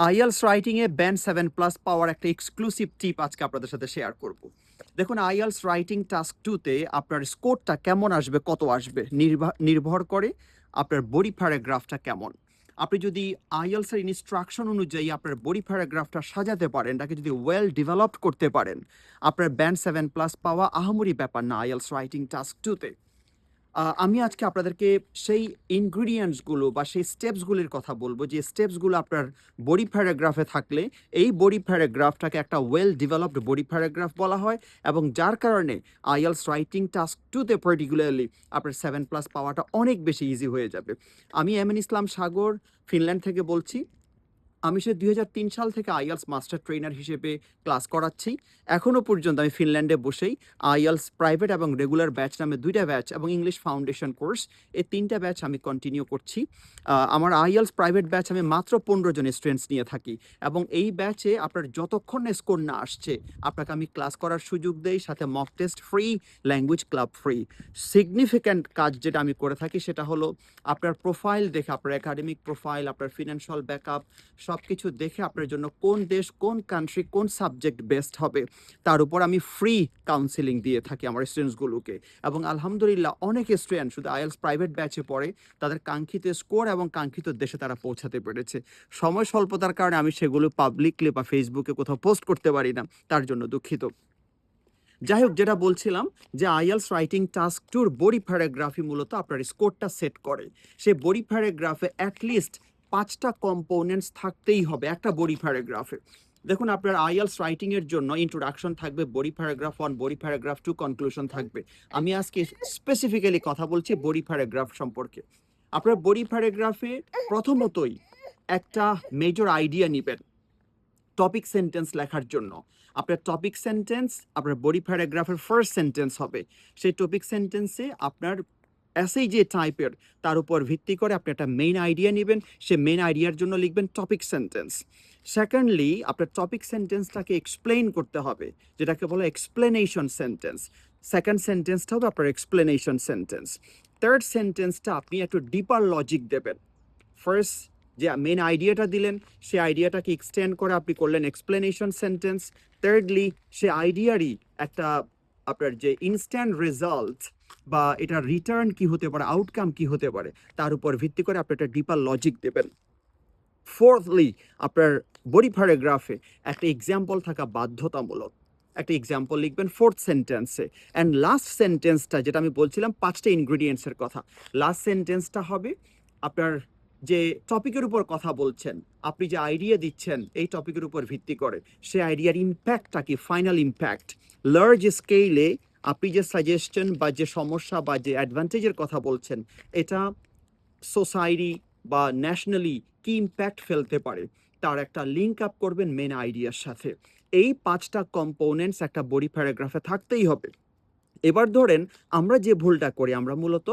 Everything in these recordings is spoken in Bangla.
আইএলস রাইটিংয়ে ব্যান্ড 7+ পাওয়ার একটা এক্সক্লুসিভ টিপ আজকে আপনাদের সাথে শেয়ার করব। দেখুন, আইএলস রাইটিং টাস্ক 2-তে আপনার স্কোরটা কেমন আসবে, কত আসবে নির্ভর করে আপনার বডি প্যারাগ্রাফটা কেমন। আপনি যদি আইএলস এর ইনস্ট্রাকশন অনুযায়ী আপনার বডি প্যারাগ্রাফটা সাজাতে পারেন, তাকে যদি ওয়েল ডেভেলপড করতে পারেন, আপনার ব্যান্ড 7+ পাওয়া আহামরি ব্যাপার না আইএলস রাইটিং টাস্ক 2-তে। আমি আজকে আপনাদেরকে সেই ইনগ্রিডিয়েন্টসগুলো বা সেই স্টেপসগুলির কথা বলবো, যে স্টেপসগুলো আপনার বডি প্যারাগ্রাফে থাকলে এই বডি প্যারাগ্রাফটাকে একটা ওয়েল ডেভেলপড বডি প্যারাগ্রাফ বলা হয়, এবং যার কারণে আইএলস রাইটিং টাস্ক 2-তে পার্টিকুলারলি আপনার 7+ পাওয়াটা অনেক বেশি ইজি হয়ে যাবে। আমি এমএন ইসলাম সাগর, ফিনল্যান্ড থেকে বলছি। আমি সে 2003 সাল থেকে আইএলস মাস্টার ট্রেনার হিসেবে ক্লাস করাচ্ছি। এখনও পর্যন্ত আমি ফিনল্যান্ডে বসেই আইএলস প্রাইভেট এবং রেগুলার ব্যাচ নামে 2টা ব্যাচ এবং ইংলিশ ফাউন্ডেশন কোর্স, এই 3টা ব্যাচ আমি কন্টিনিউ করছি। আমার আইএলস প্রাইভেট ব্যাচ আমি মাত্র 15 জন স্টুডেন্টস নিয়ে থাকি, এবং এই ব্যাচে আপনার যতক্ষণ না স্কোর না আসছে আপনাকে আমি ক্লাস করার সুযোগ দেই, সাথে mock test free, language club free. Significant কাজ যেটা আমি করে থাকি সেটা হলো আপনার প্রোফাইল দেখে, আপনার একাডেমিক প্রোফাইল, আপনার ফিনান্সিয়াল ব্যাকআপ সব কিছু দেখে আপনার জন্য কোন দেশ, কোন কান্ট্রি, কোন সাবজেক্ট বেস্ট হবে তার উপর আমি ফ্রি কাউন্সিলিং দিয়ে থাকি আমার স্টুডেন্টসগুলোকে। এবং আলহামদুলিল্লাহ অনেক স্টুডেন্ট শুধু আইএলস প্রাইভেট ব্যাচে পড়ে তাদের কাঙ্ক্ষিত স্কোর এবং কাঙ্ক্ষিত দেশে তারা পৌঁছাতে পেরেছে। সময় স্বল্পতার কারণে আমি সেগুলো পাবলিকলি বা ফেসবুকে কোথাও পোস্ট করতে পারি না, তার জন্য দুঃখিত। যাই হোক, যেটা বলছিলাম যে আইএলস রাইটিং টাস্ক 2-র বডি প্যারাগ্রাফি মূলত আপনার স্কোরটা সেট করে। সেই বডি প্যারাগ্রাফে অ্যাটলিস্ট 5টা কম্পোনেন্টস থাকতেই হবে একটা বডি প্যারাগ্রাফে। দেখুন, আপনার আইএলস রাইটিং এর জন্য ইন্ট্রোডাকশন থাকবে, body paragraph 1, body paragraph 2, conclusion থাকবে। আমি আজকে স্পেসিফিক্যালি কথা বলছি বডি প্যারাগ্রাফ সম্পর্কে। আপনার বডি প্যারাগ্রাফে প্রথমতই একটা মেজর আইডিয়া নেবেন টপিক সেন্টেন্স লেখার জন্য। আপনার টপিক সেন্টেন্স আপনার বডি প্যারাগ্রাফের ফার্স্ট সেন্টেন্স হবে। সেই টপিক সেন্টেন্সে আপনার এসেই যে টাইপের তার উপর ভিত্তি করে আপনি একটা মেইন আইডিয়া নেবেন, সে মেইন আইডিয়ার জন্য লিখবেন টপিক সেন্টেন্স। সেকেন্ডলি, আপনার টপিক সেন্টেন্সটাকে এক্সপ্লেইন করতে হবে, যেটাকে বলে এক্সপ্লেনেশন সেন্টেন্স। সেকেন্ড সেন্টেন্সটা হবে আপনার এক্সপ্লেনেশন সেন্টেন্স। থার্ড সেন্টেন্সটা আপনি একটু ডিপার লজিক দেবেন। ফার্স্ট যে মেন আইডিয়াটা দিলেন, সে আইডিয়াটাকে এক্সটেন্ড করে আপনি করলেন এক্সপ্লেনেশন সেন্টেন্স। থার্ডলি, সে আইডিয়ারই একটা আপনার যে ইনস্ট্যান্ট রেজাল্ট বা এটা রিটার্ন কি হতে পারে, আউটকাম কি হতে পারে, তার উপর ভিত্তি করে আপনি একটা ডিপার লজিক দেবেন। ফোর্থলি, আপনার বডি প্যারাগ্রাফে একটা এক্সাম্পল থাকা বাধ্যতামূলক। একটা এক্সাম্পল লিখবেন ফোর্থ সেন্টেন্সে। অ্যান্ড লাস্ট সেন্টেন্সটা, যেটা আমি বলছিলাম 5টা ইনগ্রিডিয়েন্টসের কথা, লাস্ট সেন্টেন্সটা হবে আপনার যে টপিকের উপর কথা বলছেন, আপনি যে আইডিয়া দিচ্ছেন এই টপিকের উপর ভিত্তি করে সে আইডিয়ার ইম্প্যাক্টটা কি, ফাইনাল ইম্প্যাক্ট। লার্জ স্কেলে আপনি যে সাজেশন বা যে সমস্যা বা যে অ্যাডভান্টেজের কথা বলছেন, এটা সোসাইটি বা ন্যাশনালি কি ইম্প্যাক্ট ফেলতে পারে তার একটা লিঙ্ক আপ করবেন মেন আইডিয়ার সাথে। এই 5টা কম্পোনেন্টস একটা বডি প্যারাগ্রাফে থাকতেই হবে। এবার ধরেন আমরা যে ভুলটা করি, আমরা মূলত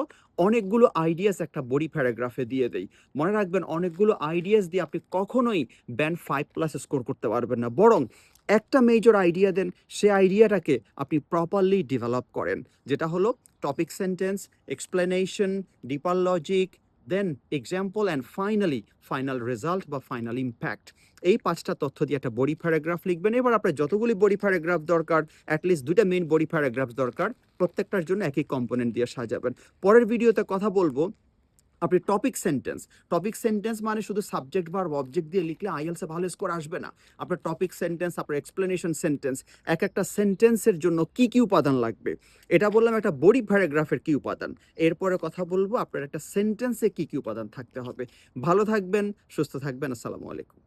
অনেকগুলো আইডিয়াস একটা বডি প্যারাগ্রাফে দিয়ে দেই। মনে রাখবেন, অনেকগুলো আইডিয়াস দিয়ে আপনি কখনোই ব্যান্ড 5+ স্কোর করতে পারবেন না, বরং একটা মেজর আইডিয়া দেন, সে আইডিয়াটাকে আপনি প্রপারলি ডেভেলপ করেন, যেটা হলো topic sentence, explanation, deeper logic, then example, and finally final result বা ফাইনাল ইম্প্যাক্ট। এই 5টা তথ্য দিয়ে একটা বডি প্যারাগ্রাফ লিখবেন। এবার আপনার যতগুলি বডি প্যারাগ্রাফ দরকার, অ্যাটলিস্ট 2টা মেইন বডি প্যারাগ্রাফ দরকার, প্রত্যেকটার জন্য একই কম্পোনেন্ট দিয়ে সাজাবেন। পরের ভিডিওতে কথা বলবো আপনি টপিক সেন্টেন্স মানে শুধু সাবজেক্ট বা অবজেক্ট দিয়ে লিখলে আইএলসে ভালো স্কোর আসবে না। আপনার টপিক সেন্টেন্স, আপনার এক্সপ্লেনেশন সেন্টেন্স, এক একটা সেন্টেন্সের জন্য কি কি উপাদান লাগবে, এটা বললাম একটা বডি প্যারাগ্রাফের কি উপাদান। এরপরে কথা বলবো আপনার একটা সেন্টেন্সে কি কি উপাদান থাকতে হবে। ভালো থাকবেন, সুস্থ থাকবেন, আসসালামু আলাইকুম।